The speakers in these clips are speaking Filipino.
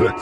Halos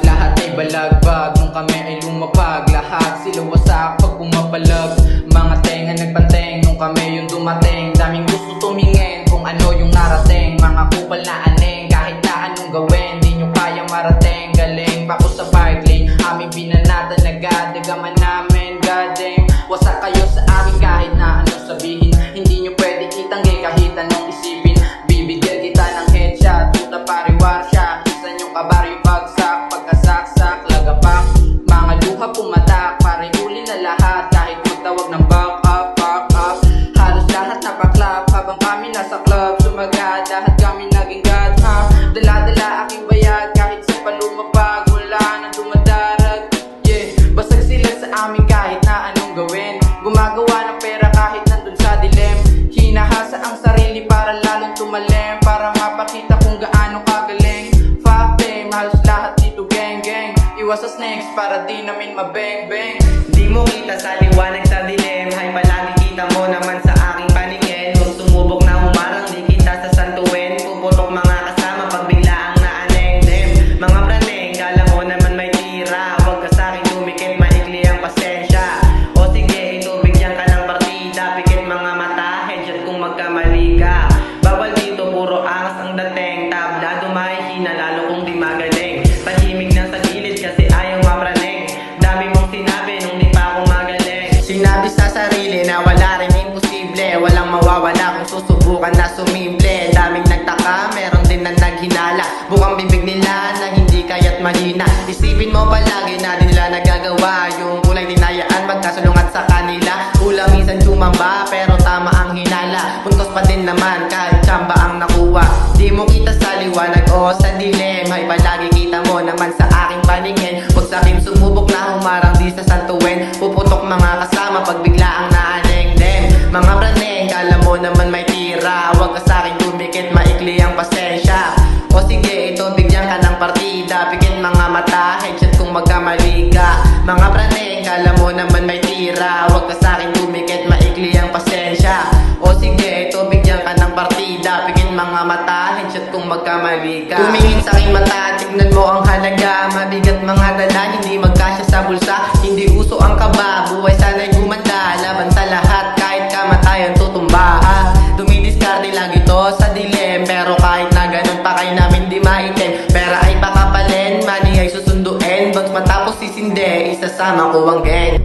lahat ay balagbag nung kami ay lumapag. Lahat sila wasak pag pumapalag. Mga tenga nagpanteng nung kami yung dumating. Daming gusto tumingin kung ano yung narating. Mga kupal na aneng kahit na anong gawin di nyo kaya marating. Galing pa ko sa bike lane, aming binanatan agad. Dagaman namin, goddamn. Wasak kayo sa akin kahit na anong sabihin. Hindi nyo pwede itanggi kahit anong isipin. Bibigyan kita ng headshot, puta pariwar siya. Isa nyong kabaryo bagsak, pagkasaksak, lagapak. Mga luha pumatak, pare huli na lahat. Kahit magtawag ng back up, back up. Halos lahat napaklap habang kami nasa club. Sumagad, lahat kami naging god, ha. Dala-dala aking bayad, kahit sa palumapag. Wala nang dumadarag, yeah. Basag sila sa amin kahit na anong gawin. Gumagawa ng pera kahit nandun sa dilim. Hinahasa ang sarili para lalong tumalim. Para mapakita kung gaano kagaling. Fuck them, halos lahat dito gang gang. Iwas sa snakes para di namin mabang-bang. Di mo kita sa liwanag sa dilim. Hay palagi kita mo naman sa aking paningin. Kung sumubok na humarang di kita sasantuin. Puputok mga kasama pag bigla ang naaneng-dem. Mga praneng, kala mo naman may tira. Huwag ka sa'kin tumikit, maikli ang pasensya. O sige, ito bigyan ka ng partida. Pikit mga mata, headshot kung magkamali ka. Bawal dito, puro angas ang dating. Tablado mahihina, lalo kung di magaling. Tahimik na sa gilid kasi ayaw mapraneng. Dami mong sinabi nung di pa ako magaling. Sinabi sa sarili na wala rin imposible. Walang mawawala kung susubukan na sumimple. Daming nagtaka, meron din na naghinala. Bukang bibig nila na hindi kaya't mahina. Isipin mo palagi na di nila nagagawa. Yung kulay dinayaan magkasulungat sa kanila. Ulang minsan tumamba pero tama ang hinala. Puntos pa din naman kahit tsamba ang nakuha. Di mo kita sa liwanag o sa dilim. Hay palagi kita mo naman sa aking paningin. Huwag sa'kin sumubok na humarang di sa santuin. Puputok mga kasama pag bigla ang naaneng-dem. Mga praneng, kala mo naman may tira. Huwag ka sa'kin tumikit, maikli ang pasensya. O sige, ito bigyan ka ng partida. Pikit mga mata, headshot kung magkamali ka. Mga praneng, kala mo naman may tira. Huwag ka sa'kin tumikit, maikli ang pasensya. O sige, ito bigyan ka ng partida. Pikit mga mata, headshot kung magkamali ka. Tumingin sa aking mata, tignan mo ang halaga. Mabigat mga dala, hindi magkasya sa bulsa. Hindi uso ang kaba, buhay sana'y gumanda. Laban sa lahat, kahit kamatayan tutumba, ha. Dumidiskarte lagi to sa dilim. Pero kahit na ganun pa kayo namin di maitim. Pera ay pakapalin, money ay susunduin. Bags matapos sisindi, isasama ko ang gang.